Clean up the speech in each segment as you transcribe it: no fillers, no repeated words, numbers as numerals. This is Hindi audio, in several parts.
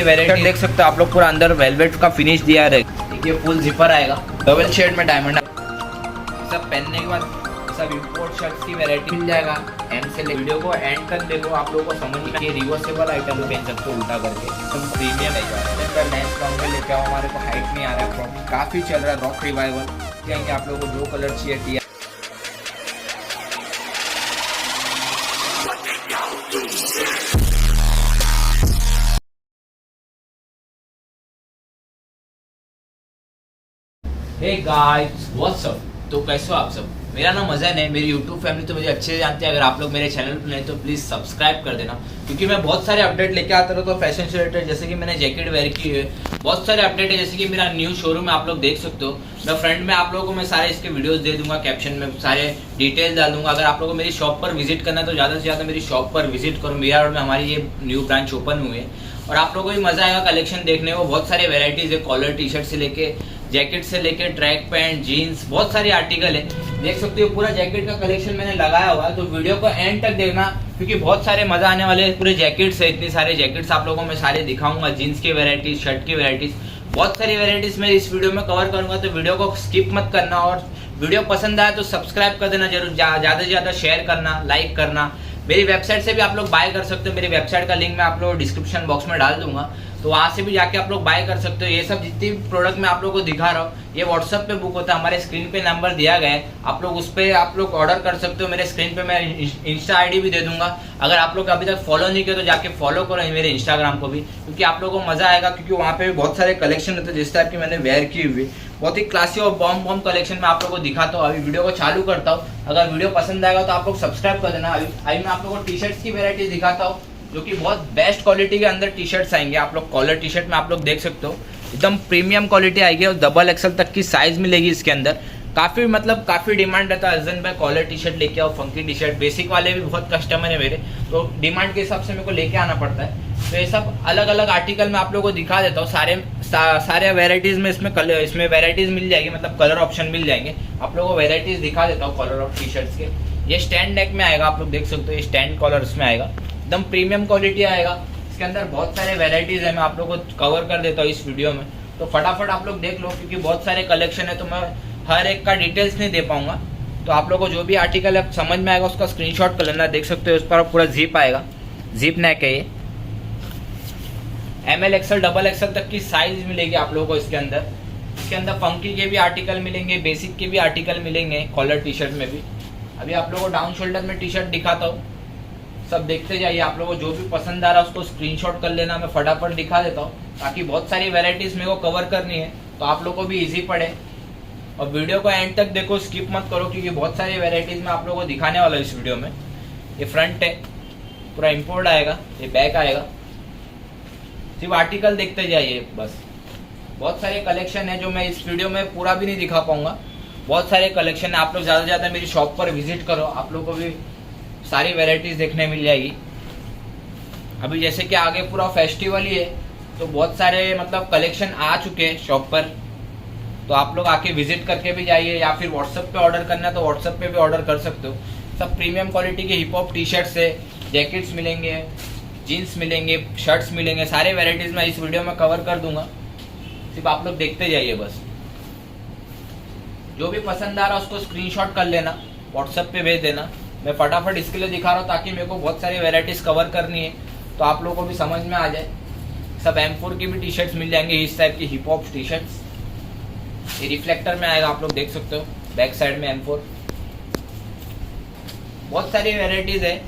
वेराइटी देख सकते हो आप लोग, पूरा अंदर वेलवेट का फिनिश दिया है। देखिए फुल जिपर आएगा, डबल शेड में डायमंड। सब पहनने के बाद सब इंपोर्ट शर्ट्स की वेराइटी मिल जाएगा। एंड से वीडियो को एंड तक देखो, आप लोगों को समझ में ये रिवर्सेबल आइटम पहन सकते हो उल्टा करके, एकदम प्रीमियम है। नेक्स्ट राउंड में लेके आओ, हमारे को हाइट नहीं आ रहा है, काफ़ी चल रहा है रॉक रिवाइवल। कहेंगे आप लोगों को जो कलर चाहिए। हे गाइस व्हाट्स अप, तो कैसे हो आप सब। मेरा नाम अजय है, मेरी यूट्यूब फैमिली तो मुझे अच्छे से जानते हैं। अगर आप लोग मेरे चैनल पर नहीं तो प्लीज़ सब्सक्राइब कर देना, क्योंकि मैं बहुत सारे अपडेट लेके आता रहता हूँ फैशन से रिलेटेड। जैसे कि मैंने जैकेट वेयर की है, बहुत सारे अपडेट है। जैसे कि मेरा न्यू शोरूम है, आप लोग देख सकते हो। मैं फ्रंट में आप लोगों को मैं सारे इसके वीडियोस दे दूंगा, कैप्शन में सारे डिटेल्स डाल दूंगा। अगर आप लोगों को मेरी शॉप पर विजिट करना है तो ज़्यादा से ज़्यादा मेरी शॉप पर विजिट करो। मीरा रोड में हमारी ये न्यू ब्रांच ओपन हुई है और आप लोगों को भी मजा आएगा कलेक्शन देखने को। बहुत सारे वेराइटीज है, कॉलर टी शर्ट से लेके जैकेट से लेके ट्रैक पैंट जीन्स, बहुत सारे आर्टिकल है। देख सकते हो पूरा जैकेट का कलेक्शन मैंने लगाया हुआ है, तो वीडियो को एंड तक देखना, क्योंकि बहुत सारे मजा आने वाले पूरे जैकेट्स है। इतने सारे जैकेट्स आप लोगों को मैं सारे दिखाऊंगा, जीन्स की वेराइटीज, शर्ट की वेराइटीज, बहुत सारी वेराइटीज मैं इस वीडियो में कवर करूंगा। तो वीडियो को स्किप मत करना, और वीडियो पसंद आए तो सब्सक्राइब कर देना जरूर, ज्यादा से ज्यादा शेयर करना, लाइक करना। मेरी वेबसाइट से भी आप लोग बाय कर सकते हो, मेरी वेबसाइट का लिंक मैं आप लोगों को डिस्क्रिप्शन बॉक्स में डाल दूंगा, तो वहाँ से भी जाके आप लोग बाय कर सकते हो। ये सब जितनी भी प्रोडक्ट मैं आप लोगों को दिखा रहा हूँ ये व्हाट्सएप पे बुक होता है, हमारे स्क्रीन पे नंबर दिया गया है, आप लोग उस पर आप लोग ऑर्डर कर सकते हो। मेरे स्क्रीन पे मैं इंस्टा आईडी भी दे दूंगा, अगर आप लोग अभी तक फॉलो नहीं किया तो जाके फॉलो करो मेरे इंस्टाग्राम को भी, क्योंकि आप लोगों को मजा आएगा। क्योंकि वहाँ पे भी बहुत सारे कलेक्शन होते हैं जिस टाइप की मैंने वेयर की हुई, बहुत ही क्लासी और बॉम्ब कलेक्शन में आप लोगों को दिखाता हूँ। अभी वीडियो को चालू करता हूँ, अगर वीडियो पसंद आएगा तो आप लोग सब्सक्राइब कर देना। अभी मैं आप लोगों को टी शर्ट्स की वेराइटी दिखाता हूँ, जो कि बहुत बेस्ट क्वालिटी के अंदर टी शर्ट्स आएंगे। आप लोग कॉलर टी शर्ट में आप लोग देख सकते हो, एकदम प्रीमियम क्वालिटी आएगी और डबल एक्सल तक की साइज मिलेगी इसके अंदर। काफ़ी डिमांड रहता है अर्जन भाई कॉलर टी शर्ट लेके आओ, फंकी टी शर्ट। बेसिक वाले भी बहुत कस्टमर है मेरे, तो डिमांड के हिसाब से मेरे को लेके आना पड़ता है। तो ये सब अलग अलग आर्टिकल मैं आप लोगों को दिखा देता हूँ। सारे वेराइटीज में इसमें वेराइटीज मिल जाएगी, मतलब कलर ऑप्शन मिल जाएंगे। आप लोगों को वेराइटीज दिखा देता हूँ कलर ऑफ टी शर्ट्स के। ये स्टैंड नेक में आएगा, आप लोग देख सकते हो, ये स्टैंड कॉलर इसमें आएगा, एकदम प्रीमियम क्वालिटी आएगा। इसके अंदर बहुत सारे वेराइटीज है, मैं आप लोगों को कवर कर देता हूँ इस वीडियो में, तो फटाफट आप लोग देख लो, क्योंकि बहुत सारे कलेक्शन है तो मैं हर एक का डिटेल्स नहीं दे पाऊंगा। तो आप लोगों को जो भी आर्टिकल है समझ में आएगा उसका स्क्रीनशॉट कर लेना। देख सकते हो उस पर पूरा जिप आएगा, जिप नेक है ये। ML XL डबल XL तक की साइज मिलेगी आप लोगों को इसके अंदर। इसके अंदर फंकी के भी आर्टिकल मिलेंगे, बेसिक के भी आर्टिकल मिलेंगे, कॉलर टी शर्ट में भी। अभी आप लोगों को डाउन शोल्डर में टी शर्ट दिखाता हूँ, सब देखते जाइए। आप लोगों को जो भी पसंद आ रहा है उसको स्क्रीनशॉट कर लेना, मैं फटाफट दिखा देता हूँ, ताकि बहुत सारी वेराइटीज मेरे को कवर करनी है तो आप लोगों को भी इजी पड़े। और वीडियो को एंड तक देखो, स्किप मत करो, क्योंकि बहुत सारी वेराइटीज मैं आप लोगों को दिखाने वाला हूँ इस वीडियो में। ये फ्रंट है, पूरा इम्पोर्ट आएगा, ये बैक आएगा, सिर्फ आर्टिकल देखते जाइए बस। बहुत सारे कलेक्शन है जो मैं इस वीडियो में पूरा भी नहीं दिखा पाऊंगा, बहुत सारे कलेक्शन है। आप लोग ज़्यादा से ज़्यादा मेरी शॉप पर विजिट करो, आप लोग को भी सारी वेराइटीज देखने मिल जाएगी। अभी जैसे कि आगे पूरा फेस्टिवल ही है, तो बहुत सारे मतलब कलेक्शन आ चुके हैं शॉप पर, तो आप लोग आके विजिट करके भी जाइए, या फिर व्हाट्सएप पे ऑर्डर करना है तो व्हाट्सएप पे भी ऑर्डर कर सकते हो। सब प्रीमियम क्वालिटी के हिप हॉप टी शर्ट्स है, जैकेट्स मिलेंगे, जीन्स मिलेंगे, शर्ट्स मिलेंगे, सारे वेराइटीज मैं इस वीडियो में कवर कर दूंगा, सिर्फ आप लोग देखते जाइए बस। जो भी पसंद आ रहा है उसको स्क्रीनशॉट कर लेना, व्हाट्सएप पे भेज देना। मैं फटाफट इसके लिए दिखा रहा हूँ ताकि मेरे को बहुत सारी वेराइटीज कवर करनी है, तो आप लोगों को भी समझ में आ जाए। सब M4 की भी टी शर्ट्स मिल जाएंगे, इस टाइप की हिप हॉप टी शर्ट्स। ये रिफ्लेक्टर में आएगा, आप लोग देख सकते हो, बैक साइड में M4। बहुत सारी वेराइटीज है,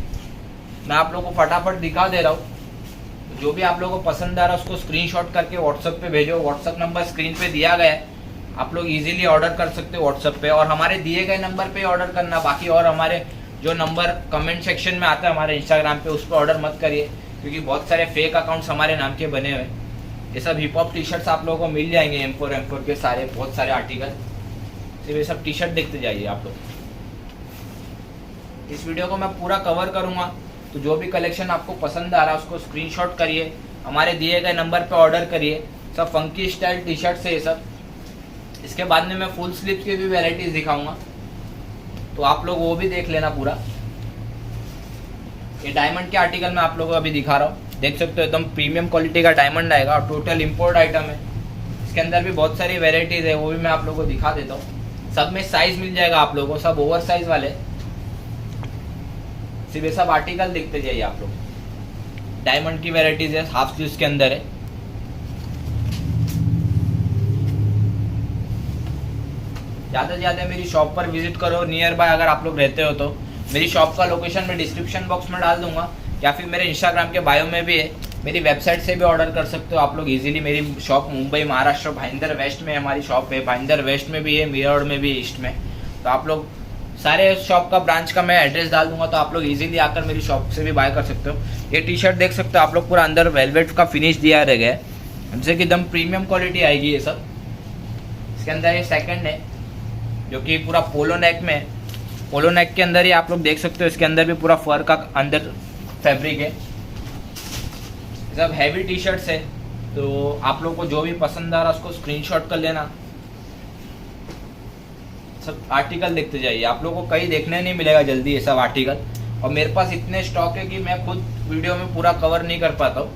मैं आप लोगों को फटाफट दिखा दे रहा हूँ। जो भी आप लोगों को पसंद आ रहा है उसको स्क्रीनशॉट करके व्हाट्सएप पे भेजो। व्हाट्सएप नंबर स्क्रीन पे दिया गया है, आप लोग इजीली ऑर्डर कर सकते हो व्हाट्सएप पे, और हमारे दिए गए नंबर पे ऑर्डर करना। बाकी और हमारे जो नंबर कमेंट सेक्शन में आता है हमारे इंस्टाग्राम पे, उस पर ऑर्डर मत करिए, क्योंकि बहुत सारे फेक अकाउंट्स हमारे नाम के बने हुए। ये सब हिप हॉप टी शर्ट्स आप लोगों को मिल जाएंगे, M4 के सारे बहुत सारे आर्टिकल। सिर्फ ये सब टी शर्ट देखते जाइए आप लोग। इस वीडियो को मैं पूरा कवर करूंगा, तो जो भी कलेक्शन आपको पसंद आ रहा है उसको स्क्रीनशॉट करिए, हमारे दिए गए नंबर पे ऑर्डर करिए। सब फंकी स्टाइल टी शर्ट्स है ये सब। इसके बाद में मैं फुल स्लीव्स की भी वेराइटीज दिखाऊंगा, तो आप लोग वो भी देख लेना पूरा। ये डायमंड के आर्टिकल मैं आप लोगों को अभी दिखा रहा हूँ, देख सकते हो एकदम प्रीमियम क्वालिटी का डायमंड आएगा और टोटल इंपोर्ट आइटम है। इसके अंदर भी बहुत सारी वेराइटीज है, वो भी मैं आप लोगों को दिखा देता हूँ। सब में साइज मिल जाएगा आप लोगों को, सब ओवर साइज वाले, सिर्फ ये सब आर्टिकल देखते जाइए आप लोग। डायमंड की वेराइटीज है, हाफ स्लीव्स के अंदर है। ज़्यादा से ज़्यादा मेरी शॉप पर विजिट करो, नियर बाय अगर आप लोग रहते हो तो। मेरी शॉप का लोकेशन मैं डिस्क्रिप्शन बॉक्स में डाल दूंगा, या फिर मेरे इंस्टाग्राम के बायो में भी है। मेरी वेबसाइट से भी ऑर्डर कर सकते हो आप लोग इजीली। मेरी शॉप मुंबई महाराष्ट्र भाईंदर वेस्ट में हमारी शॉप है। भाईंदर वेस्ट में भी है, मीरड़ में भी, ईस्ट में। तो आप लोग सारे शॉप का ब्रांच का मैं एड्रेस डाल दूंगा, तो आप लोग इजीली आकर मेरी शॉप से भी बाय कर सकते हो। ये टी शर्ट देख सकते हो आप लोग, पूरा अंदर वेलवेट का फिनिश दिया रह गया है, हमसे कि एकदम प्रीमियम क्वालिटी आएगी ये सब। इसके अंदर ये सेकंड है जो कि पूरा पोलो नेक में है। पोलो नेक के अंदर ही आप लोग देख सकते हो, इसके अंदर भी पूरा फर का अंदर फैब्रिक है। सब हैवी टी शर्ट्स है, तो आप लोग को जो भी पसंद आ रहा है उसको स्क्रीनशॉट कर लेना। सब आर्टिकल देखते जाइए, आप लोगों को कहीं देखने नहीं मिलेगा जल्दी ये सब आर्टिकल। और मेरे पास इतने स्टॉक है कि मैं खुद वीडियो में पूरा कवर नहीं कर पाता हूँ,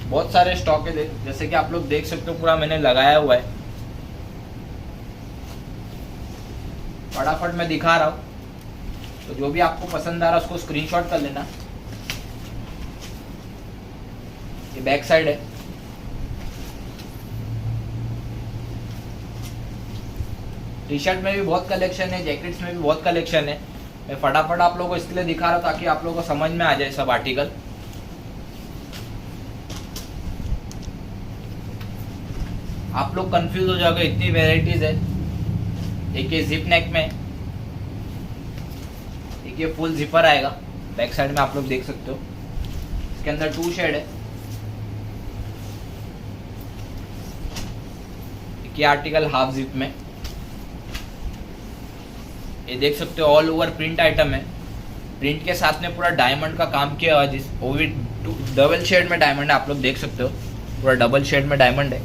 बहुत सारे स्टॉक है। जैसे कि आप लोग देख सकते हो, पूरा मैंने लगाया हुआ है। फटाफट मैं दिखा रहा हूँ, तो जो भी आपको पसंद आ रहा है उसको स्क्रीनशॉट कर लेना। ये बैक साइड है, टी शर्ट में भी बहुत कलेक्शन है, जैकेट्स में भी बहुत कलेक्शन है। मैं फटाफट आप लोगों को इसके लिए दिखा रहा हूँ ताकि आप लोगों को समझ में आ जाए सब आर्टिकल। आप लोग कंफ्यूज हो जाओगे, इतनी वेराइटीज है। एक ये जिप नेक में, एक ये फुल जिपर आएगा बैक साइड में, आप लोग देख सकते हो। इसके अंदर 2 शेड है। एक ये आर्टिकल हाफ जिप में, ये देख सकते हो ऑल ओवर प्रिंट आइटम है। प्रिंट के साथ में पूरा डायमंड का काम किया हुआ, जिस वो भी डबल शेड में डायमंड है, आप लोग देख सकते हो पूरा डबल शेड में डायमंड है।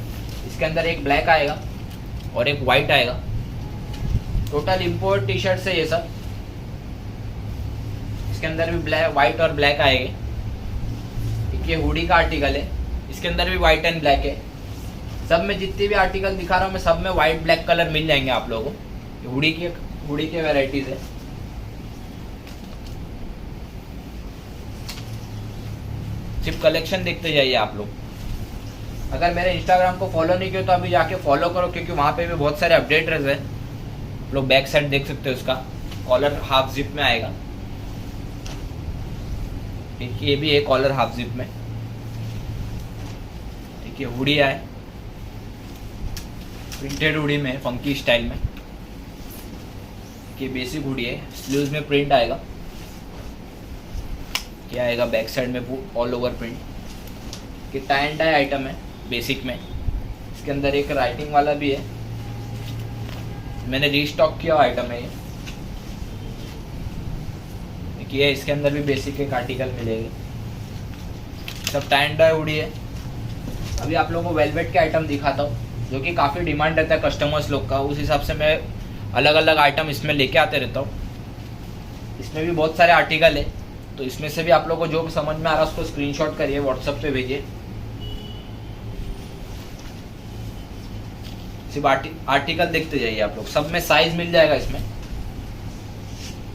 इसके अंदर एक ब्लैक आएगा और एक वाइट आएगा। टोटल इंपोर्ट टी शर्ट है ये सब। इसके अंदर भी ब्लैक, वाइट और ब्लैक आएंगे। एक ये हुडी का आर्टिकल है, इसके अंदर भी वाइट एंड ब्लैक है। सब में जितने भी आर्टिकल दिखा रहा हूँ मैं, सब में वाइट ब्लैक कलर मिल जाएंगे आप लोगों को। हुडी के वेराइटीज है। सिर्फ कलेक्शन देखते जाइए आप लोग। अगर मेरे इंस्टाग्राम को फॉलो नहीं किया तो अभी जाके फॉलो करो, क्योंकि वहाँ पे भी बहुत सारे अपडेट रहते हैं। लोग बैक साइड देख सकते हो, उसका कॉलर हाफ जिप में आएगा। ये भी है कॉलर हाफ जिप में। देखिए हुडी है, प्रिंटेड हुडी में, फंकी स्टाइल में। ये बेसिक हुडी है, स्लीव्स में प्रिंट आएगा। क्या आएगा बैक साइड में ऑल ओवर प्रिंट। ये टाई एंड डाई आइटम है बेसिक में। इसके अंदर एक राइटिंग वाला भी है, मैंने रीस्टॉक किया आइटम है ये। देखिए इसके अंदर भी बेसिक एक आर्टिकल मिलेगी। सब टाई एंड डाई हुडी है। अभी आप लोगों को वेलवेट के आइटम दिखाता हूँ, जो कि काफ़ी डिमांड रहता है कस्टमर्स लोग का। उस हिसाब से मैं अलग अलग आइटम इसमें लेके आते रहता हूँ। इसमें भी बहुत सारे आर्टिकल है, तो इसमें से भी आप लोगों को जो समझ में आ रहा है उसको स्क्रीनशॉट करिए, व्हाट्सएप पे भेजिए। सिर्फ आर्टिकल देखते जाइए आप लोग, सब में साइज मिल जाएगा इसमें।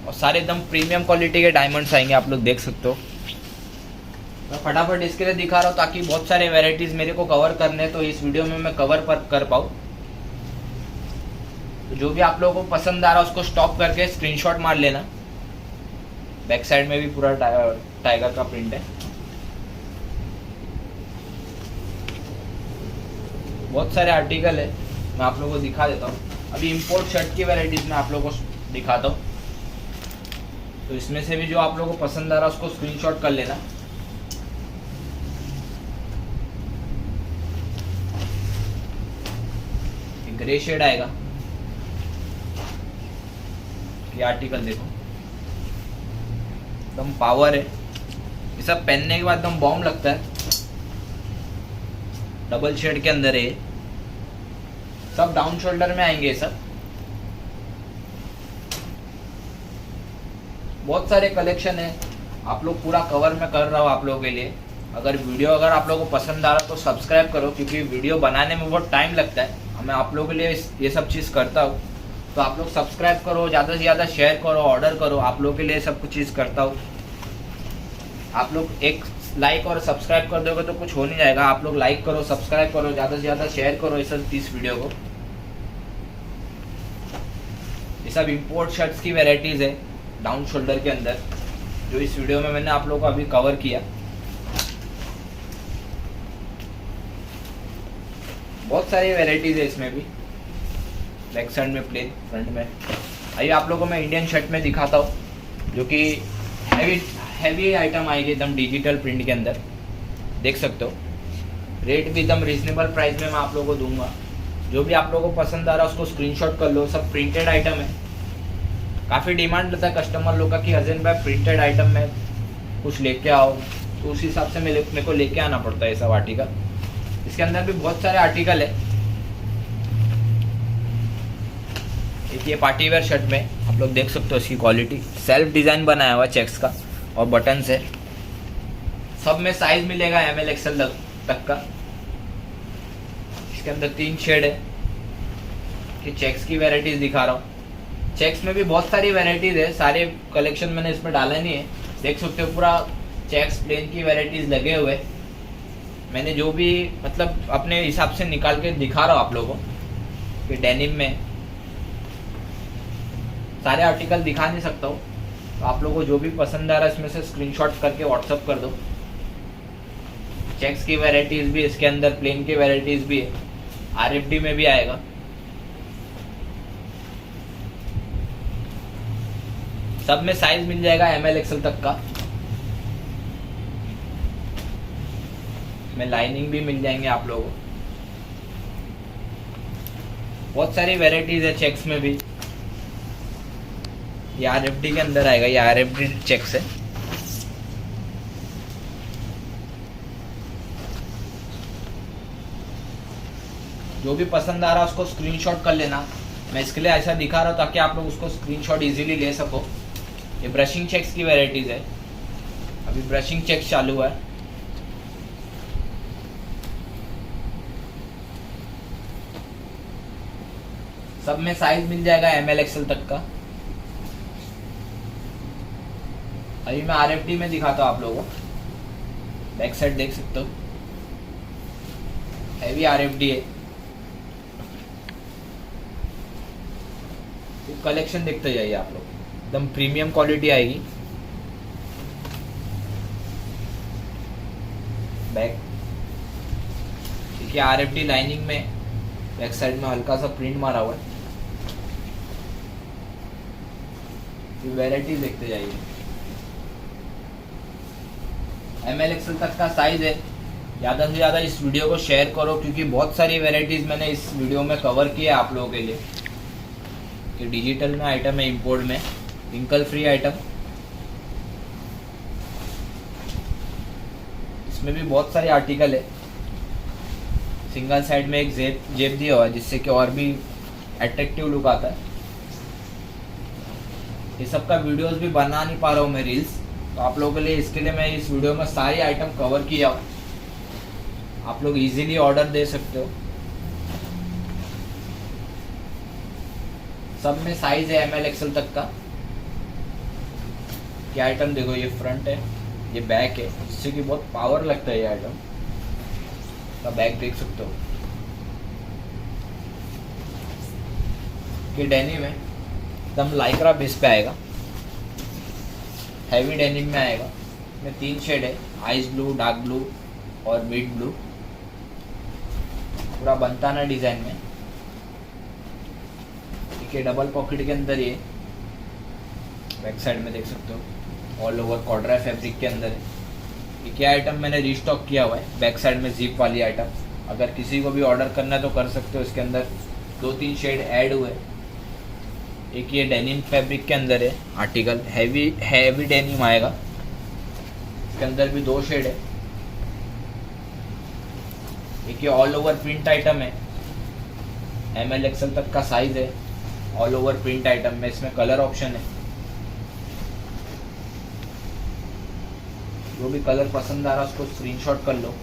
और सारे एकदम प्रीमियम क्वालिटी के डायमंड्स आएंगे, आप लोग देख सकते हो। मैं फटाफट इसके लिए दिखा रहा हूँ ताकि बहुत सारे वेराइटीज मेरे को कवर करने, तो इस वीडियो में मैं कवर पर कर पाऊँ। तो जो भी आप लोगों को पसंद आ रहा है उसको स्टॉप करके स्क्रीनशॉट मार लेना। बैक साइड में भी पूरा टाइगर का प्रिंट है। बहुत सारे आर्टिकल है, मैं आप लोगों को दिखा देता हूँ। अभी इंपोर्ट शर्ट की वैरायटीज में आप लोगों को दिखाता हूँ। तो इसमें से भी जो आप लोगों को पसंद आ रहा है उसको स्क्रीनशॉट कर लेना। ग्रे शेड आएगा। ये आर्टिकल देखो, एकदम पावर है। ये सब पहनने के बाद एकदम बॉम्ब लगता है। डबल शेड के अंदर है, सब डाउन शोल्डर में आएंगे। सब बहुत सारे कलेक्शन है, आप लोग पूरा कवर में कर रहा हूँ आप लोगों के लिए। अगर आप लोगों को पसंद आ रहा तो सब्सक्राइब करो, क्योंकि वीडियो बनाने में बहुत टाइम लगता है। मैं आप लोगों के लिए ये सब चीज़ करता हूँ, तो आप लोग सब्सक्राइब करो, ज़्यादा से ज़्यादा शेयर करो, ऑर्डर करो, आप लोगों के लिए सब कुछ चीज़ करता हूँ। आप लोग एक लाइक और सब्सक्राइब कर दोगे तो कुछ हो नहीं जाएगा। आप लोग लाइक करो, सब्सक्राइब करो, ज़्यादा से ज़्यादा शेयर करो इस वीडियो को। ये सब इम्पोर्ट शर्ट्स की वेराइटीज़ है डाउन शोल्डर के अंदर, जो इस वीडियो में मैंने आप लोगों को अभी कवर किया। बहुत सारी वेराइटीज़ है इसमें भी, बैक साइड में प्लेन, फ्रंट में। आइए आप लोगों को मैं इंडियन शर्ट में दिखाता हूँ, जो कि हैवी आइटम आएगी एकदम डिजिटल प्रिंट के अंदर, देख सकते हो। रेट भी एकदम रिजनेबल प्राइस में मैं आप लोगों को दूंगा। जो भी आप लोगों को पसंद आ रहा है उसको स्क्रीनशॉट कर लो। सब प्रिंटेड आइटम है। काफ़ी डिमांड रहता है कस्टमर लोग का कि हज़न भाई प्रिंटेड आइटम में कुछ लेके आओ, तो उस हिसाब से मेरे को लेके आना पड़ता है ये सब आर्टिकल। इसके अंदर भी बहुत सारे आर्टिकल है। एक ये पार्टी वेयर शर्ट में आप लोग देख सकते हो, इसकी क्वालिटी सेल्फ डिज़ाइन बनाया हुआ चेक्स का और बटन से। सब में साइज मिलेगा ML XL तक का। इसके अंदर 3 शेड है। कि चेक्स की वेराइटीज दिखा रहा हूँ। चेक्स में भी बहुत सारी वेराइटीज है, सारे कलेक्शन मैंने इसमें डाला नहीं है। देख सकते हो पूरा चेक्स प्लेन की वेराइटीज लगे हुए। मैंने जो भी मतलब अपने हिसाब से निकाल के दिखा रहा हूँ आप लोगों को कि डेनिम में सारे आर्टिकल दिखा नहीं सकता हूँ। तो आप लोगों को जो भी पसंद आ रहा है इसमें से स्क्रीनशॉट करके व्हाट्सअप कर दो। चेक्स की वैरायटीज भी इसके अंदर, प्लेन की वैरायटीज भी है, RFD में भी आएगा। सब में साइज मिल जाएगा ML XL तक का। में लाइनिंग भी मिल जाएंगे आप लोगों को। बहुत सारी वैरायटीज है चेक्स में भी। ये RFD के अंदर आएगा, ये RFD चेक्स है। जो भी पसंद आ रहा है उसको स्क्रीनशॉट कर लेना। मैं इसके लिए ऐसा दिखा रहा हूँ ताकि आप लोग उसको स्क्रीनशॉट इजीली ले सको। ये ब्रशिंग चेक्स की वैरायटीज है। अभी ब्रशिंग चेक्स चालू है। सब में साइज मिल जाएगा ML XL तक का। अभी मैं RFD में दिखाता हूँ आप लोगों को। बैक साइड देख सकते हो, हैवी RFD है। तो कलेक्शन देखते जाइए आप लोग, एकदम प्रीमियम क्वालिटी आएगी। बैक देखिए RFD लाइनिंग में, बैक साइड में हल्का सा प्रिंट मारा हुआ है। वैरायटी देखते जाइए। ML XL तक का साइज है। ज़्यादा से ज़्यादा इस वीडियो को शेयर करो, क्योंकि बहुत सारी वैरायटीज़ मैंने इस वीडियो में कवर किया है आप लोगों के लिए। कि डिजिटल में आइटम है, इंपोर्ट में रिंकल फ्री आइटम। इसमें भी बहुत सारे आर्टिकल है। सिंगल साइड में एक जेब दिया हुआ है, जिससे कि और भी अट्रैक्टिव लुक आता है। ये सब का वीडियोस भी बना नहीं पा रहा हूँ मैं, रील्स। तो आप लोगों के लिए, इसके लिए मैं इस वीडियो में सारी आइटम कवर किया हूँ। आप लोग इजीली ऑर्डर दे सकते हो। सब में साइज है ML XL तक का। ये आइटम देखो, ये फ्रंट है, ये बैक है, जिससे कि बहुत पावर लगता है। ये आइटम का बैक देख सकते हो। ये डेनिम है, एकदम लाइक्रा बेस पे आएगा। हैवी डेनिम में आएगा। में 3 शेड है, आइस ब्लू, डार्क ब्लू और मिड ब्लू। पूरा बनताना डिजाइन में। ठीक है, डबल पॉकेट के अंदर ये बैक साइड में देख सकते हो। ऑल ओवर कॉर्ड्रा फैब्रिक के अंदर है। ये क्या आइटम मैंने रीस्टॉक किया हुआ है, बैक साइड में जिप वाली आइटम। अगर किसी को भी ऑर्डर करना है तो कर सकते हो। इसके अंदर 2-3 शेड ऐड हुए। एक ये डेनिम फैब्रिक के अंदर है आर्टिकल, हैवी डेनिम आएगा। इसके अंदर भी 2 शेड है। एक ये ऑल ओवर प्रिंट आइटम है, ML XL तक का साइज है। ऑल ओवर प्रिंट आइटम में इसमें कलर ऑप्शन है। जो भी कलर पसंद आ रहा है उसको स्क्रीनशॉट कर लो।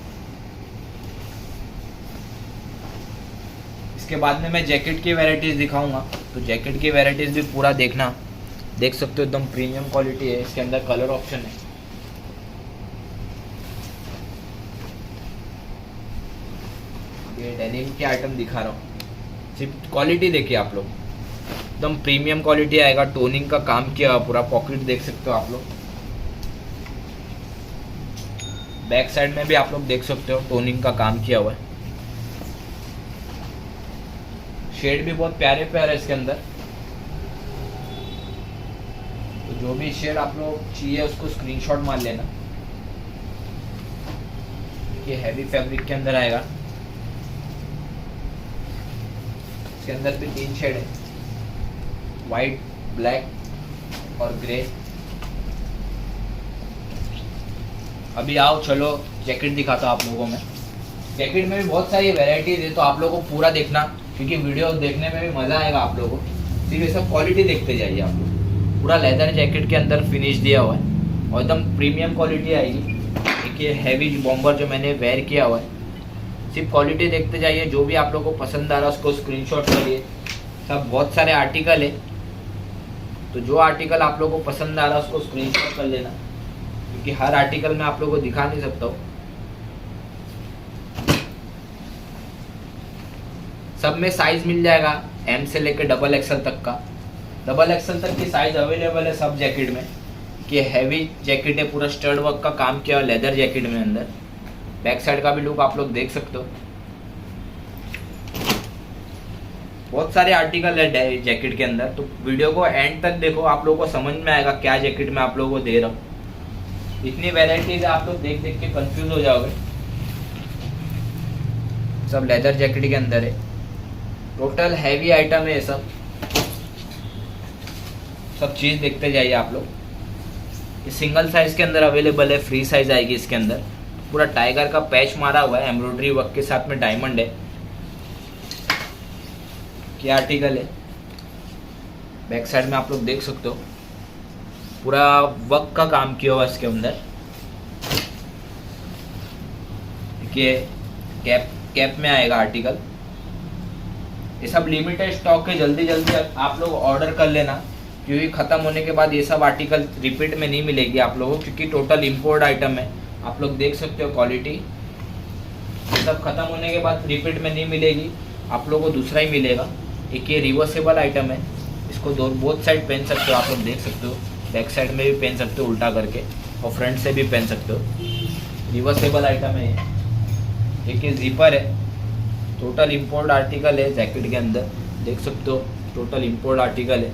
इसके बाद में मैं जैकेट की वैरायटीज़ दिखाऊंगा, तो जैकेट की वैरायटीज़ भी पूरा देखना। देख सकते हो एकदम प्रीमियम क्वालिटी है, इसके अंदर कलर ऑप्शन है। ये डेनिम के आइटम दिखा रहा हूँ, सिर्फ क्वालिटी देखिए आप लोग, एकदम प्रीमियम क्वालिटी आएगा। टोनिंग का काम किया हुआ पूरा, पॉकेट देख सकते हो आप लोग। बैक साइड में भी आप लोग देख सकते हो टोनिंग का काम किया हुआ है। शेड भी बहुत प्यारे प्यारे इसके अंदर, तो जो भी शेड आप लोग चाहिए उसको स्क्रीनशॉट मार लेना। ये हैवी फैब्रिक के अंदर आएगा, इसके अंदर भी 3 शेड है, वाइट, ब्लैक और ग्रे। अभी आओ चलो जैकेट दिखाता हूँ आप लोगों में। जैकेट में भी बहुत सारी वैरायटीज है, तो आप लोगों को पूरा देखना, क्योंकि वीडियो देखने में भी मज़ा आएगा आप लोगों को। सिर्फ ये सब क्वालिटी देखते जाइए आप लोग। पूरा लेदर जैकेट के अंदर फिनिश दिया हुआ है और एकदम प्रीमियम क्वालिटी आएगी। देखिए हैवी बॉम्बर जो मैंने वेयर किया हुआ है, सिर्फ क्वालिटी देखते जाइए। जो भी आप लोगों को पसंद आ रहा है उसको स्क्रीनशॉट करिए। सब बहुत सारे आर्टिकल है, तो जो आर्टिकल आप लोगों को पसंद आ रहा है उसको स्क्रीनशॉट कर लेना, क्योंकि हर आर्टिकल मैं आप लोगों को दिखा नहीं सकता हूँ। सब में साइज मिल जाएगा, एम से लेकर डबल एक्सल तक का। डबल एक्सल तक की साइज अवेलेबल है सब जैकेट में। ये हैवी जैकेट है, पूरा स्टड वर्क का काम किया हुआ लेदर जैकेट में अंदर। बैक साइड का भी लुक आप लोग देख सकते हो। बहुत सारे आर्टिकल है जैकेट के अंदर, तो वीडियो को एंड तक देखो, आप लोगों को समझ में आएगा क्या जैकेट मैं आप लोगों को दे रहा हूँ। इतनी वैरायटीज आप लोग देख देख के कंफ्यूज हो जाओगे। सब लेदर जैकेट के अंदर है, टोटल हैवी आइटम है ये सब चीज़ देखते जाइए आप लोग। ये सिंगल साइज के अंदर अवेलेबल है, फ्री साइज आएगी इसके अंदर। पूरा टाइगर का पैच मारा हुआ है, एम्ब्रॉयडरी वर्क के साथ में डायमंड है। क्या आर्टिकल है, बैक साइड में आप लोग देख सकते हो पूरा वर्क का काम किया हुआ इसके अंदर। देखिए कैप में आएगा आर्टिकल। ये सब लिमिटेड स्टॉक है, जल्दी जल्दी आप लोग ऑर्डर कर लेना, क्योंकि ख़त्म होने के बाद ये सब आर्टिकल रिपीट में नहीं मिलेगी आप लोगों को, क्योंकि टोटल इंपोर्ट आइटम है। आप लोग देख सकते हो क्वालिटी, ये सब ख़त्म होने के बाद रिपीट में नहीं मिलेगी, आप लोगों को दूसरा ही मिलेगा। एक ये रिवर्सेबल आइटम है, इसको बोथ साइड पहन सकते हो आप लोग देख सकते हो। बैक साइड में भी पहन सकते हो उल्टा करके, और फ्रंट से भी पहन सकते हो। रिवर्सेबल आइटम है ये। एक ये जीपर है, टोटल इंपोर्ट आर्टिकल है जैकेट के अंदर, देख सकते हो टोटल इंपोर्ट आर्टिकल है।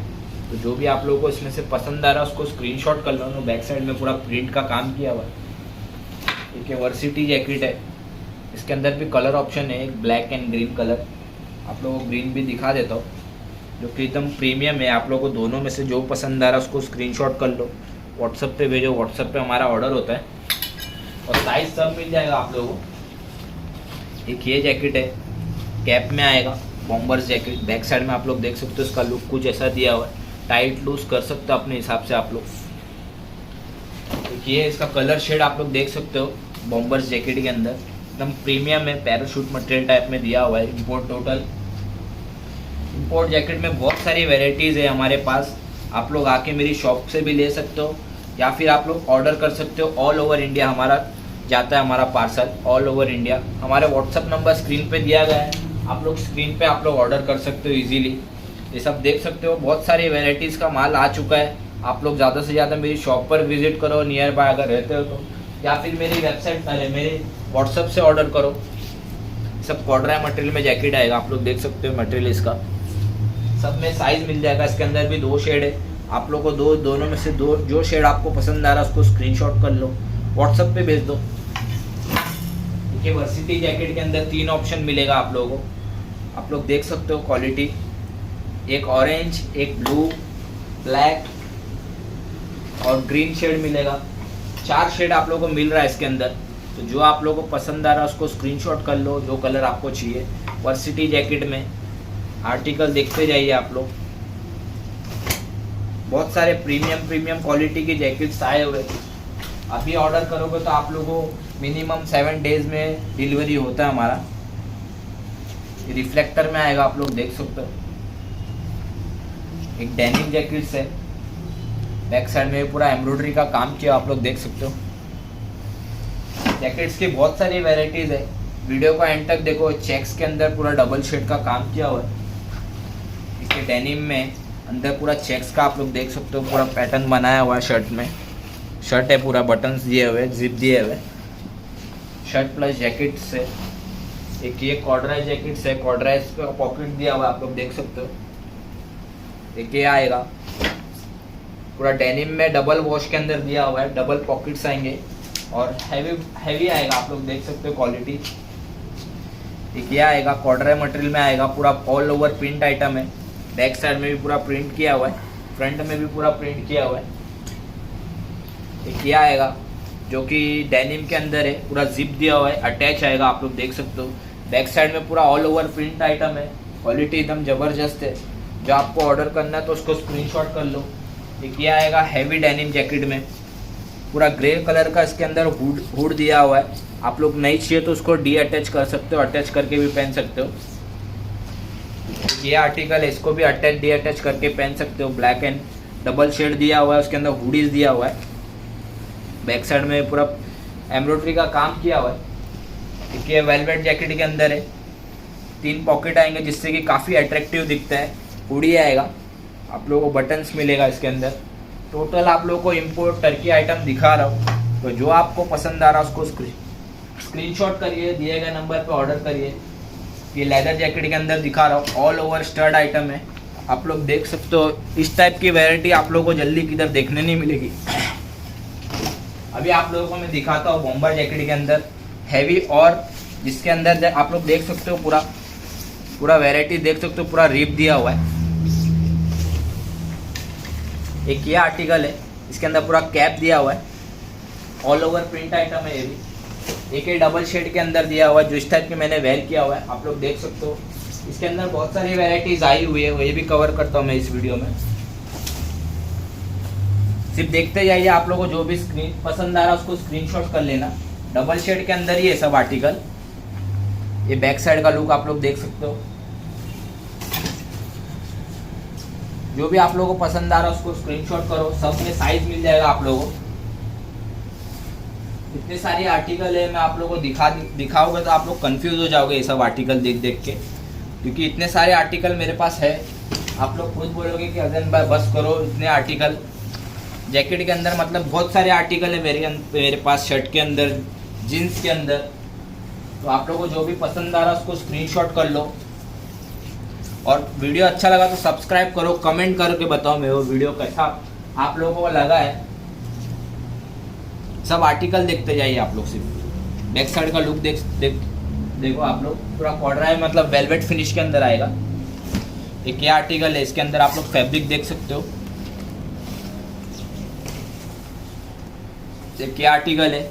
तो जो भी आप लोगों को इसमें से पसंद आ रहा है उसको स्क्रीनशॉट कर लो। बैक साइड में पूरा प्रिंट का काम किया हुआ है। एक वर्सिटी जैकेट है, इसके अंदर भी कलर ऑप्शन है, एक ब्लैक एंड ग्रीन कलर। आप लोगों को ग्रीन भी दिखा देता हूँ, जो कि एकदम प्रीमियम है। आप लोगों को दोनों में से जो पसंद आ रहा है उसको स्क्रीनशॉट कर लो, व्हाट्सएप पे भेजो। व्हाट्सएप पे हमारा ऑर्डर होता है और साइज सब मिल जाएगा आप लोगों को। एक ये जैकेट है, कैप में आएगा, बॉम्बर्स जैकेट। बैक साइड में आप लोग देख सकते हो इसका लुक कुछ ऐसा दिया हुआ है। टाइट लूज कर सकते हो अपने हिसाब से आप लोग। देखिए इसका कलर शेड आप लोग देख सकते हो, बॉम्बर्स जैकेट के अंदर एकदम प्रीमियम है, पैराशूट मटेरियल टाइप में दिया हुआ है। इंपोर्ट टोटल इंपोर्ट जैकेट में बहुत सारी वेराइटीज़ है हमारे पास। आप लोग आके मेरी शॉप से भी ले सकते हो, या फिर आप लोग ऑर्डर कर सकते हो। ऑल ओवर इंडिया हमारा जाता है, हमारा पार्सल ऑल ओवर इंडिया। हमारा व्हाट्सअप नंबर स्क्रीन पे दिया गया है, आप लोग स्क्रीन पे आप लोग ऑर्डर कर सकते हो इजीली। ये सब देख सकते हो, बहुत सारी वेराइटीज़ का माल आ चुका है। आप लोग ज़्यादा से ज़्यादा मेरी शॉप पर विजिट करो नियर बाय अगर रहते हो तो, या फिर मेरी वेबसाइट पर मेरे व्हाट्सअप से ऑर्डर करो। सब कॉर्डराय मटेरियल में जैकेट आएगा, आप लोग देख सकते हो मटेरियल इसका। सब में साइज मिल जाएगा, इसके अंदर भी 2 शेड है। आप लोग को दोनों में से जो शेड आपको पसंद आ रहा है उसको स्क्रीनशॉट कर लो, व्हाट्सएप पे भेज दो। देखिए वर्सिटी जैकेट के अंदर 3 ऑप्शन मिलेगा आप लोगों को। आप लोग देख सकते हो क्वालिटी, एक ऑरेंज, एक ब्लू, ब्लैक और ग्रीन शेड मिलेगा। 4 शेड आप लोगों को मिल रहा है इसके अंदर। तो जो आप लोगों को पसंद आ रहा है उसको स्क्रीनशॉट कर लो, जो कलर आपको चाहिए। वर्सिटी जैकेट में आर्टिकल देखते जाइए आप लोग। बहुत सारे प्रीमियम क्वालिटी के जैकेट्स आए हुए, अभी ऑर्डर करोगे तो आप लोगों को मिनिमम 7 डेज में डिलीवरी होता है हमारा। रिफ्लेक्टर में आएगा, आप लोग देख सकते हो। एक डेनिम जैकेट्स है, बैक साइड में पूरा एम्ब्रॉयडरी का काम किया, आप लोग देख सकते हो। जैकेट्स की बहुत सारी वेराइटीज है, वीडियो को एंड तक देखो। चेक्स के अंदर पूरा डबल शेड का काम किया हुआ है। इसके डेनिम में अंदर पूरा चेक्स का आप लोग देख सकते हो, पूरा पैटर्न बनाया हुआ है। शर्ट में शर्ट है, पूरा बटन्स दिए हुए, जिप दिए हुए। शर्ट प्लस जैकेट्स है। एक ये कॉर्डराइज जैकेट्स है, कॉर्डराइज का पॉकेट दिया हुआ है, आप लोग देख सकते हो। एक ये आएगा पूरा डेनिम में, डबल वॉश के अंदर दिया हुआ है, डबल पॉकेट्स आएंगे और हैवी आएगा, आप लोग देख सकते हो क्वालिटी। एक ये आएगा कॉर्डराइज मटेरियल में आएगा, पूरा ऑल ओवर प्रिंट आइटम है। बैक साइड में भी पूरा प्रिंट किया हुआ है, फ्रंट में भी पूरा प्रिंट किया हुआ है। एक ये आएगा जो कि डेनिम के अंदर है, पूरा जिप दिया हुआ है, अटैच आएगा, आप लोग देख सकते हो। बैक साइड में पूरा ऑल ओवर प्रिंट आइटम है, क्वालिटी एकदम ज़बरदस्त है। जो आपको ऑर्डर करना है तो उसको स्क्रीनशॉट कर लो। एक ये आएगा हैवी डेनिम जैकेट में, पूरा ग्रे कलर का इसके अंदर हुड दिया हुआ है। आप लोग नहीं चाहिए तो उसको डी अटैच कर सकते हो, अटैच करके भी पहन सकते हो। ये आर्टिकल है, इसको भी अटैच डी अटैच करके पहन सकते हो। ब्लैक एंड डबल शेड दिया हुआ है, उसके अंदर हुडीज दिया हुआ है। बैक साइड में पूरा एम्ब्रॉयडरी का काम किया हुआ है। एक ये वेलवेट जैकेट के अंदर है, 3 पॉकेट आएंगे जिससे कि काफ़ी अट्रैक्टिव दिखता है। हुडी आएगा, आप लोगों को बटन्स मिलेगा इसके अंदर। टोटल आप लोगों को इम्पोर्ट टर्की आइटम दिखा रहा हूँ, तो जो आपको पसंद आ रहा है उसको स्क्रीनशॉट करिए, दिए गए नंबर पे ऑर्डर करिए। ये लेदर जैकेट के अंदर दिखा रहा हूँ, ऑल ओवर स्टड आइटम है, आप लोग देख सकते हो। इस टाइप की वैरायटी आप लोगों को जल्दी किधर देखने नहीं मिलेगी। अभी आप लोगों को मैं दिखाता हूँ बॉम्बर जैकेट के अंदर हैवी, और जिसके अंदर आप लोग देख सकते हो पूरा वैरायटी देख सकते हो, पूरा रिप दिया हुआ है। एक ये आर्टिकल है, इसके अंदर पूरा कैप दिया हुआ है, ऑल ओवर प्रिंट आइटम है ये भी। एक ये डबल शेड के अंदर दिया हुआ है, जो इस टाइप के मैंने वेयर किया हुआ है, आप लोग देख सकते हो। इसके अंदर बहुत सारी वैरायटीज आई हुई है, ये भी कवर करता हूँ मैं इस वीडियो में। सिर्फ देखते जाइए, आप लोगों को जो भी स्क्रीन पसंद आ रहा है उसको स्क्रीनशॉट कर लेना। डबल शेड के अंदर ही है सब आर्टिकल। ये बैक साइड का लुक आप लोग देख सकते हो। जो भी आप लोगों को पसंद आ रहा है उसको स्क्रीनशॉट करो, सब में साइज मिल जाएगा आप लोगों को। इतने सारे आर्टिकल है, मैं आप लोगों को दिखाऊंगा तो आप लोग कंफ्यूज हो जाओगे ये सब आर्टिकल देख देख के, क्योंकि इतने सारे आर्टिकल मेरे पास है। आप लोग खुद बोलोगे कि अजन भाई बस करो, इतने आर्टिकल जैकेट के अंदर, मतलब बहुत सारे आर्टिकल है मेरे पास। शर्ट के अंदर, जीन्स के अंदर, तो आप लोगों को जो भी पसंद आ रहा है उसको स्क्रीनशॉट कर लो। और वीडियो अच्छा लगा तो सब्सक्राइब करो, कमेंट करके बताओ मेरे वीडियो कैसा आप लोगों को लगा है। सब आर्टिकल देखते जाइए आप लोग। सिर्फ बैक साइड का लुक देखो आप लोग, पूरा कॉर्डराइज मतलब वेलवेट फिनिश के अंदर आएगा। एक ये आर्टिकल है, इसके अंदर आप लोग फैब्रिक देख सकते हो। एक ये आर्टिकल है,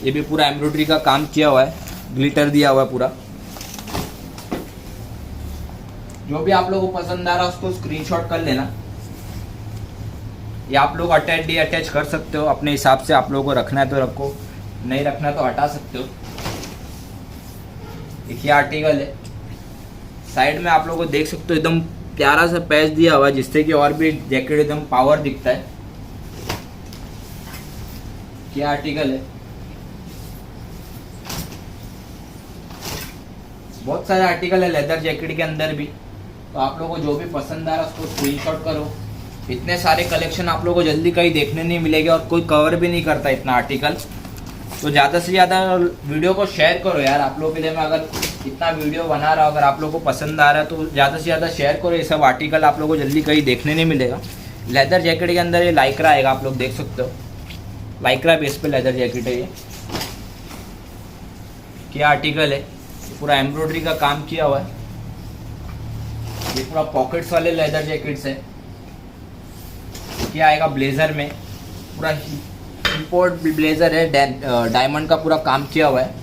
ये भी पूरा एम्ब्रॉयडरी का काम किया हुआ है, ग्लिटर दिया हुआ है पूरा। जो भी आप लोगों को पसंद आ रहा है उसको स्क्रीनशॉट कर लेना। या आप लोग अटैच डी अटैच कर सकते हो अपने हिसाब से, आप लोगों को रखना है तो रखो, नहीं रखना है तो हटा सकते हो। एक ये आर्टिकल है, साइड में आप लोगों को देख सकते हो एकदम प्यारा सा पैच दिया हुआ है, जिससे कि और भी जैकेट एकदम पावर दिखता है। क्या आर्टिकल है, बहुत सारे आर्टिकल है लेदर जैकेट के अंदर भी, तो आप लोगों को जो भी पसंद आ रहा है उसको स्क्रीनशॉट करो। इतने सारे कलेक्शन आप लोगों को जल्दी कहीं देखने नहीं मिलेगा, और कोई कवर भी नहीं करता इतना आर्टिकल। तो ज़्यादा से ज़्यादा वीडियो को शेयर करो यार, आप लोगों के लिए मैं अगर इतना वीडियो बना रहा हूँ, अगर आप लोगों को पसंद आ रहा है तो ज़्यादा से ज़्यादा शेयर करो। ये सब आर्टिकल आप लोगों को जल्दी कहीं देखने नहीं मिलेगा। लेदर जैकेट के अंदर ये लाइक्रा आएगा, आप लोग देख सकते हो, लाइक्रा बेस पे लेदर जैकेट है ये। क्या आर्टिकल है, पूरा एम्ब्रॉयडरी का काम किया हुआ है। ये पूरा पॉकेट्स वाले लेदर जैकेट्स है। क्या आएगा ब्लेजर में, पूरा इंपोर्ट ब्लेजर है, डायमंड का पूरा काम किया हुआ है।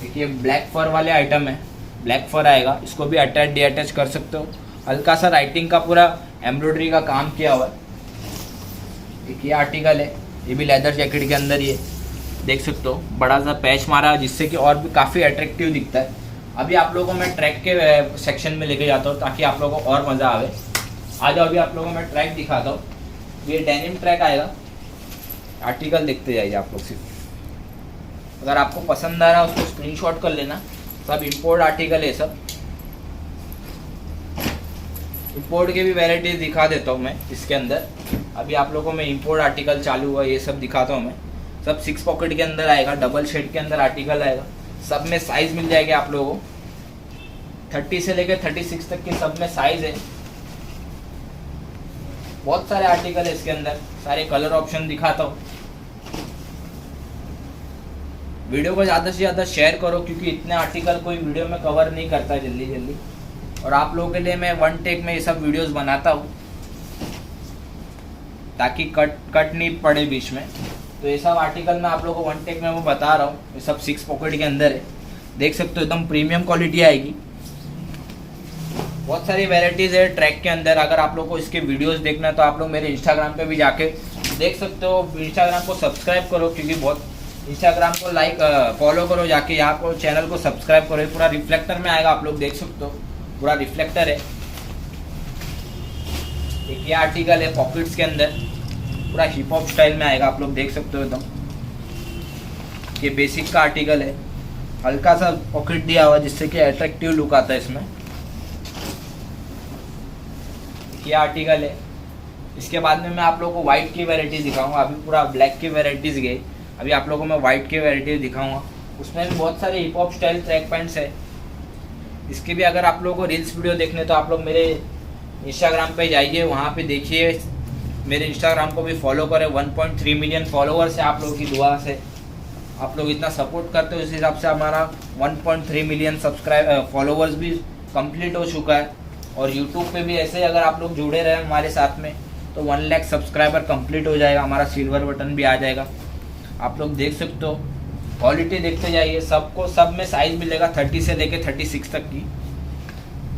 देखिए ब्लैक फर वाले आइटम है, ब्लैक फर आएगा, इसको भी अटैच डी अटैच कर सकते हो। हल्का सा राइटिंग का पूरा एम्ब्रॉयडरी का काम किया हुआ है। एक ये आर्टिकल है, ये भी लेदर जैकेट के अंदर ये देख सकते हो, बड़ा सा पैच मारा जिससे कि और भी काफ़ी अट्रैक्टिव दिखता है। अभी आप लोगों को मैं ट्रैक के सेक्शन में लेके जाता हूँ ताकि आप लोगों को और मज़ा आवे। आ जाओ, अभी आप लोगों को मैं ट्रैक दिखाता हूँ। ये डेनिम ट्रैक आएगा, आर्टिकल देखते जाइए आप लोग सिर्फ। अगर आपको पसंद आ रहा है उसको स्क्रीनशॉट कर लेना। सब इंपोर्ट आर्टिकल है, सब इंपोर्ट के भी वैरायटीज दिखा देता हूँ मैं इसके अंदर। अभी आप लोगों को मैं इंपोर्ट आर्टिकल चालू हुआ ये सब दिखाता हूँ मैं। सब 6 पॉकेट के अंदर आएगा, डबल शेड के अंदर आर्टिकल आएगा। सब में साइज़ मिल जाएगी आप लोगों को, 30 से लेकर 36 तक के सब में साइज़ है। बहुत सारे आर्टिकल है इसके अंदर, सारे कलर ऑप्शन दिखाता हूँ। वीडियो को ज़्यादा से ज़्यादा शेयर करो क्योंकि इतने आर्टिकल कोई वीडियो में कवर नहीं करता है जल्दी जल्दी। और आप लोगों के लिए मैं वन टेक में ये सब वीडियोस बनाता हूँ ताकि कट नहीं पड़े बीच में। तो ये सब आर्टिकल मैं आप लोगों को वन टेक में वो बता रहा हूँ। ये सब 6 पॉकेट के अंदर है, देख सकते हो, एकदम प्रीमियम क्वालिटी आएगी। बहुत सारी वेराइटीज़ है ट्रैक के अंदर। अगर आप लोग को इसके वीडियोस देखना है तो आप लोग मेरे इंस्टाग्राम पे भी जाके देख सकते हो। इंस्टाग्राम को सब्सक्राइब करो क्योंकि बहुत, इंस्टाग्राम को लाइक फॉलो करो जाके, यहाँ को चैनल को सब्सक्राइब करो। पूरा रिफ्लेक्टर में आएगा, आप लोग देख सकते हो, पूरा रिफ्लेक्टर है। एक ये आर्टिकल है पॉकेट्स के अंदर, पूरा हिप हॉप स्टाइल में आएगा, आप लोग देख सकते हो एकदम। ये बेसिक का आर्टिकल है, हल्का सा पॉकेट दिया हुआ जिससे कि अट्रैक्टिव लुक आता है इसमें। ये आर्टिकल है। इसके बाद में मैं आप लोगों को वाइट की वैरायटी दिखाऊंगा। अभी पूरा ब्लैक की वैरायटीज गई, अभी आप लोगों को मैं वाइट की वैरायटीज दिखाऊंगा। उसमें भी बहुत सारे hip hop style track pants है। इसके भी अगर आप लोगों को रील्स वीडियो देखने तो आप लोग मेरे इंस्टाग्राम पे जाइए, वहाँ पे देखिए। मेरे इंस्टाग्राम को भी फॉलो करें। 1.3 मिलियन फॉलोवर्स है आप लोगों की दुआ से। आप लोग इतना सपोर्ट करते हो, इस हिसाब से हमारा 1.3 मिलियन फॉलोवर्स भी कंप्लीट हो चुका है। और यूट्यूब पे भी ऐसे अगर आप लोग जुड़े रहे हमारे साथ में तो 1 लाख सब्सक्राइबर कंप्लीट हो जाएगा, हमारा सिल्वर बटन भी आ जाएगा। आप लोग देख सकते हो, क्वालिटी देखते जाइए। सबको सब में साइज़ मिलेगा 30 से लेके 36 तक की।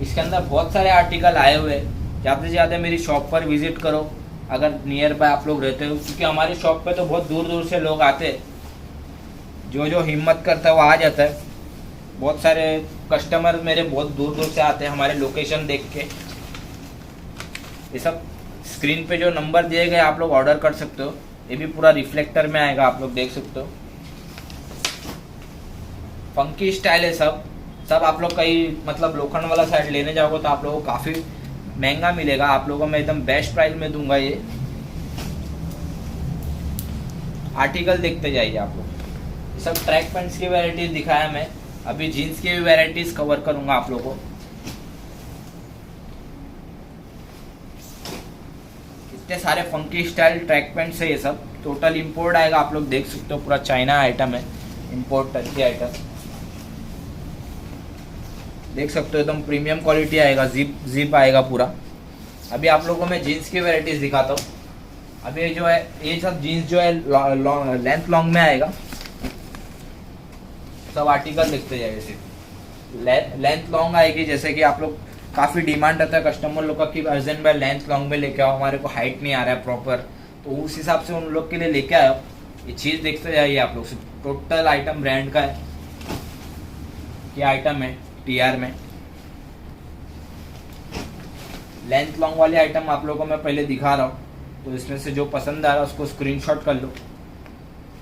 इसके अंदर बहुत सारे आर्टिकल आए हुए हैं। ज़्यादा से ज़्यादा मेरी शॉप पर विजिट करो अगर नियर बाय आप लोग रहते हो, क्योंकि हमारी शॉप पे तो बहुत दूर दूर से लोग आते हैं। जो हिम्मत करता है वो आ जाता है। बहुत सारे कस्टमर मेरे बहुत दूर दूर से आते हैं हमारे लोकेशन देख के। ये सब स्क्रीन पे जो नंबर दिए गए आप लोग ऑर्डर कर सकते हो। ये भी पूरा रिफ्लेक्टर में आएगा, आप लोग देख सकते हो। फंकी स्टाइल है सब। आप लोग कहीं मतलब लोखंड वाला साइड लेने जाओगे तो आप लोगों को काफ़ी महंगा मिलेगा। आप लोगों को मैं एकदम बेस्ट प्राइस में दूंगा। ये आर्टिकल देखते जाइए आप लोग। ये सब ट्रैक पैंट्स की वैरायटीज दिखाया मैं। अभी जीन्स की भी वैरायटीज कवर करूंगा आप लोगों को। इतने सारे फंकी स्टाइल ट्रैक पैंट्स है। ये सब टोटल इंपोर्ट आएगा, आप लोग देख सकते हो। पूरा चाइना आइटम है, इंपोर्ट टर्की आइटम देख सकते हो। एकदम प्रीमियम क्वालिटी आएगा, जिप आएगा पूरा। अभी आप लोगों को मैं जीन्स की वैरायटीज दिखाता हूँ। अभी जो है ये सब जीन्स जो है लेंथ लॉन्ग में आएगा। सब आर्टिकल देखते जाइए। सिर्फ लेंथ लॉन्ग आएगी, जैसे कि आप लोग काफ़ी डिमांड रहता है कस्टमर लोग का कि अर्जेंट में लेंथ लॉन्ग में लेके आओ, हमारे को हाइट नहीं आ रहा है प्रॉपर, तो उस हिसाब से उन लोग के लिए लेके आओ। ये चीज़ देखते जाइए आप लोग। टोटल आइटम ब्रांड का है। ये आइटम है TR में। लेंथ लॉन्ग वाले आइटम आप लोगों को मैं पहले दिखा रहा हूँ, तो इसमें से जो पसंद आ रहा है उसको स्क्रीनशॉट कर लो।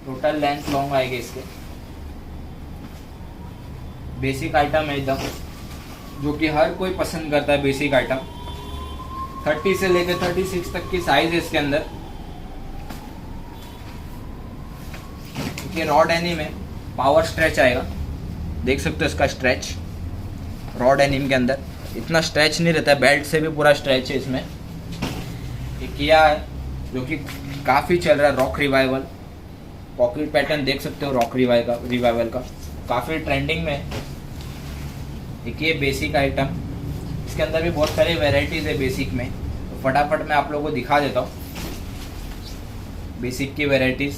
टोटल लेंथ लॉन्ग आएगा इसके। बेसिक आइटम है एकदम, जो कि हर कोई पसंद करता है। बेसिक आइटम 30 से लेकर 36 तक की साइज है इसके अंदर। ये रॉ डेनिम में पावर स्ट्रेच आएगा, देख सकते हो इसका स्ट्रेच। रॉ डेनिम के अंदर इतना स्ट्रेच नहीं रहता है, बेल्ट से भी पूरा स्ट्रेच है इसमें। ये किया है जो कि काफ़ी चल रहा है, रॉक रिवाइवल। पॉकेट पैटर्न देख सकते हो रॉक रिवाइवल का काफ़ी ट्रेंडिंग में है। एक ये बेसिक आइटम, इसके अंदर भी बहुत सारी वेराइटीज़ है बेसिक में, तो फटाफट मैं आप लोगों को दिखा देता हूँ बेसिक की वेराइटीज़।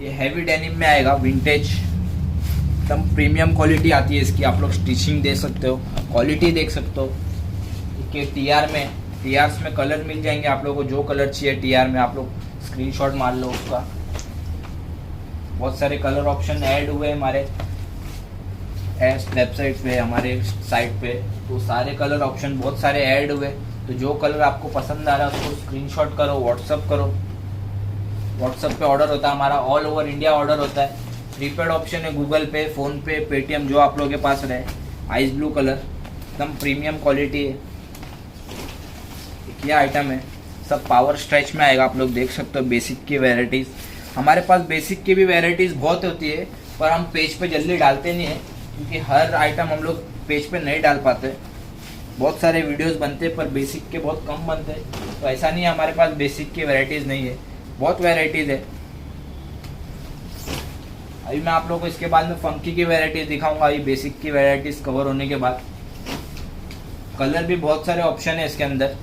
ये हैवी डेनिम में आएगा, विंटेज, एकदम प्रीमियम क्वालिटी आती है इसकी। आप लोग स्टिचिंग दे सकते हो, क्वालिटी देख सकते हो। ओके, टीआर में कलर मिल जाएंगे आप लोगों को, जो कलर चाहिए टीआर में आप लोग स्क्रीनशॉट मार लो उसका। बहुत सारे कलर ऑप्शन ऐड हुए हमारे वेबसाइट पे, हमारे साइट पे, तो सारे कलर ऑप्शन बहुत सारे ऐड हुए। तो जो कलर आपको पसंद आ रहा है उसको स्क्रीनशॉट करो, व्हाट्सअप करो। व्हाट्सअप पे ऑर्डर होता है हमारा, ऑल ओवर इंडिया ऑर्डर होता है। प्रीपेड ऑप्शन है गूगल पे, फ़ोन पे, पेटीएम, जो आप लोगों के पास रहे। आइस ब्लू कलर एकदम प्रीमियम क्वालिटी है। क्या आइटम है, सब पावर स्ट्रेच में आएगा, आप लोग देख सकते हो। बेसिक की वैराइटीज़ हमारे पास, बेसिक की भी वैराइटीज़ बहुत होती है, पर हम पेज पे जल्दी डालते नहीं है, क्योंकि हर आइटम हम लोग पेज पे नहीं डाल पाते। बहुत सारे वीडियोस बनते हैं पर बेसिक के बहुत कम बनते हैं। तो ऐसा नहीं है हमारे पास बेसिक की वैराइटीज़ नहीं है, बहुत वैराइटीज़ है। अभी मैं आप लोगों को इसके बाद में फंकी की वैराइटीज़ दिखाऊंगा, अभी बेसिक की वैराइटीज़ कवर होने के बाद। कलर भी बहुत सारे ऑप्शन है इसके अंदर,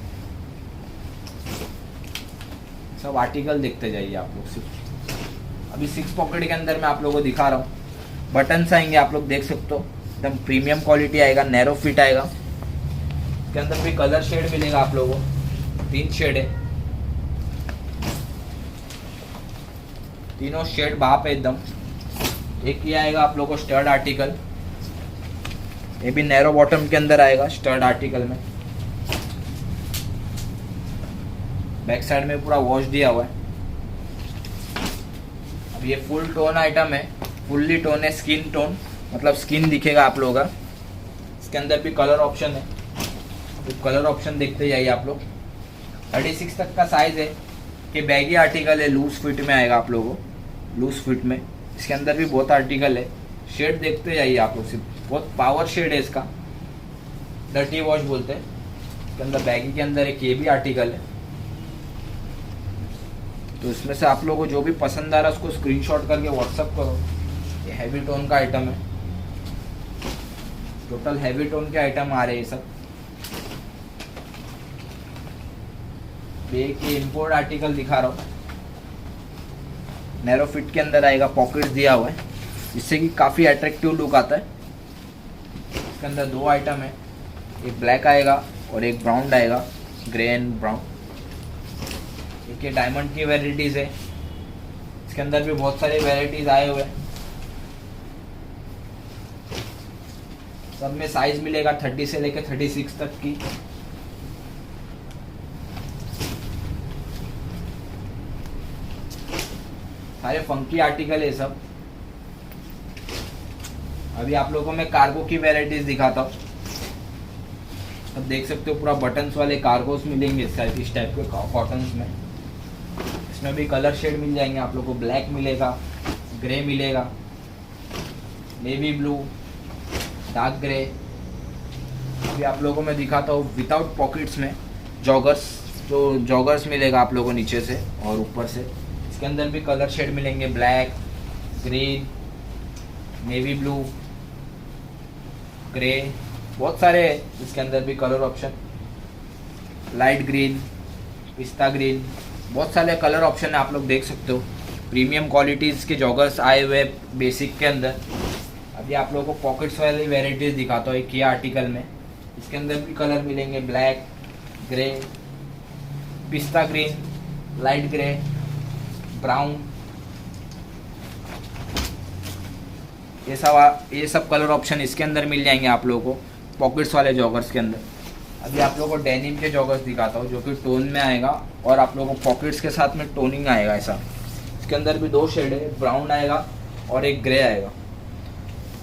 सब आर्टिकल देखते जाइए आप लोग सिर्फ। अभी 6 पॉकेट के अंदर मैं आप लोगों को दिखा रहा हूँ। बटन्स आएंगे, आप लोग देख सकते हो, एकदम प्रीमियम क्वालिटी आएगा, नैरो फिट आएगा। इसके अंदर भी कलर शेड मिलेगा आप लोगों को, 3 शेड है, तीनों शेड बाप है एकदम। एक ये आएगा आप लोगों को स्टर्ड आर्टिकल, ये भी नैरो बॉटम के अंदर आएगा स्टर्ड आर्टिकल में। बैक साइड में पूरा वॉश दिया हुआ है। अब ये फुल टोन आइटम है, फुल्ली टोन है, स्किन टोन, मतलब स्किन दिखेगा आप लोगों का। इसके अंदर भी कलर ऑप्शन है, तो कलर ऑप्शन देखते जाइए आप लोग। 36 तक का साइज है, कि बैगी आर्टिकल है, लूज फिट में आएगा आप लोगों को, लूज फिट में। इसके अंदर भी बहुत आर्टिकल है, शेड देखते जाइए आप लोग सिर्फ, बहुत पावर शेड है इसका, डर्टी वॉश बोलते हैं। इसके अंदर बैगी के अंदर एक ये भी आर्टिकल है। तो इसमें से आप लोगों को जो भी पसंद आ रहा है उसको स्क्रीनशॉट करके व्हाट्सअप करो। ये हैवी टोन का आइटम है, टोटल हैवी टोन के आइटम आ रहे हैं ये सब। एक ये इम्पोर्ट आर्टिकल दिखा रहा हूँ, नैरो फिट के अंदर आएगा, पॉकेट्स दिया हुआ है, जिससे कि काफ़ी अट्रैक्टिव लुक आता है। इसके अंदर 2 आइटम है, एक ब्लैक आएगा और एक ब्राउन आएगा, ग्रे एंड ब्राउन। एक ये डायमंड की वैराइटीज़ है, इसके अंदर भी बहुत सारे वैराइटीज़ आए हुए हैं। सब में साइज मिलेगा 30 से लेकर 36 तक की। सारे फंकी आर्टिकल है सब। अभी आप लोगों को मैं कार्गो की वैराइटीज दिखाता हूँ। अब देख सकते हो पूरा बटन्स वाले कार्गोस मिलेंगे इस टाइप के कॉटन्स में। इसमें भी कलर शेड मिल जाएंगे आप लोगों को, ब्लैक मिलेगा, ग्रे मिलेगा, नेवी ब्लू, डार्क ग्रे। अभी आप लोगों को मैं दिखाता हूँ विदाउट पॉकेट्स में जॉगर्स, जो जॉगर्स मिलेगा आप लोगों को नीचे से और ऊपर से। इसके अंदर भी कलर शेड मिलेंगे, black, green, navy blue, grey, बहुत सारे इसके अंदर भी कलर ऑप्शन, लाइट ग्रीन, पिस्ता ग्रीन, बहुत सारे कलर ऑप्शन है, आप लोग देख सकते हो। प्रीमियम क्वालिटीज़ के जॉगर्स आए हुए बेसिक के अंदर। अभी आप लोगों को पॉकेट्स वाली वेराइटीज़ दिखाता हूँ एक ये आर्टिकल में। इसके अंदर भी कलर मिलेंगे, ब्लैक, ग्रे, पिस्ता ग्रीन, लाइट ग्रे, ब्राउन, ये सब कलर ऑप्शन इसके अंदर मिल जाएंगे आप लोगों को पॉकेट्स वाले जॉगर्स के अंदर। अभी आप लोगों को डेनिम के जॉगर्स दिखाता हूँ जो कि टोन में आएगा और आप लोगों को पॉकेट्स के साथ में टोनिंग आएगा ऐसा। इसके अंदर भी 2 शेड है, ब्राउन आएगा और एक ग्रे आएगा।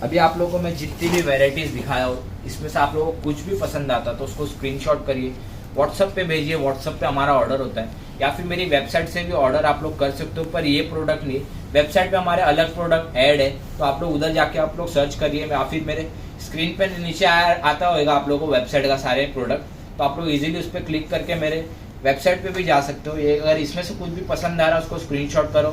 अभी आप लोगों को मैं जितनी भी वेराइटीज़ दिखाया हो इसमें से आप लोगों को कुछ भी पसंद आता तो उसको स्क्रीनशॉट करिए, व्हाट्सअप पे भेजिए। व्हाट्सअप पे हमारा ऑर्डर होता है, या फिर मेरी वेबसाइट से भी ऑर्डर आप लोग कर सकते हो। पर ये प्रोडक्ट नहीं, वेबसाइट पे हमारे अलग प्रोडक्ट ऐड है, तो आप लोग उधर जाके आप लोग सर्च करिए, या फिर मेरे स्क्रीन पे नीचे आता होगा आप लोगों को वेबसाइट का सारे प्रोडक्ट, तो आप लोग इजीली उस पर क्लिक करके मेरे वेबसाइट पे भी जा सकते हो। ये अगर इसमें से कुछ भी पसंद आ रहा है उसको स्क्रीनशॉट करो,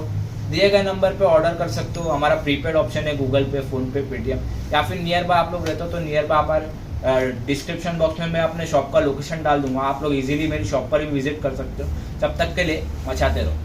दिए गए नंबर पे ऑर्डर कर सकते हो। हमारा प्रीपेड ऑप्शन है गूगल पे, फ़ोन पे, पेटीएम, या फिर नियर बाय आप लोग रहते हो तो नियर बाय आप डिस्क्रिप्शन बॉक्स में मैं अपने शॉप का लोकेशन डाल दूंगा, आप लोग इजीली मेरी शॉप पर भी विजिट कर सकते हो। तब तक के लिए मचाते रहो।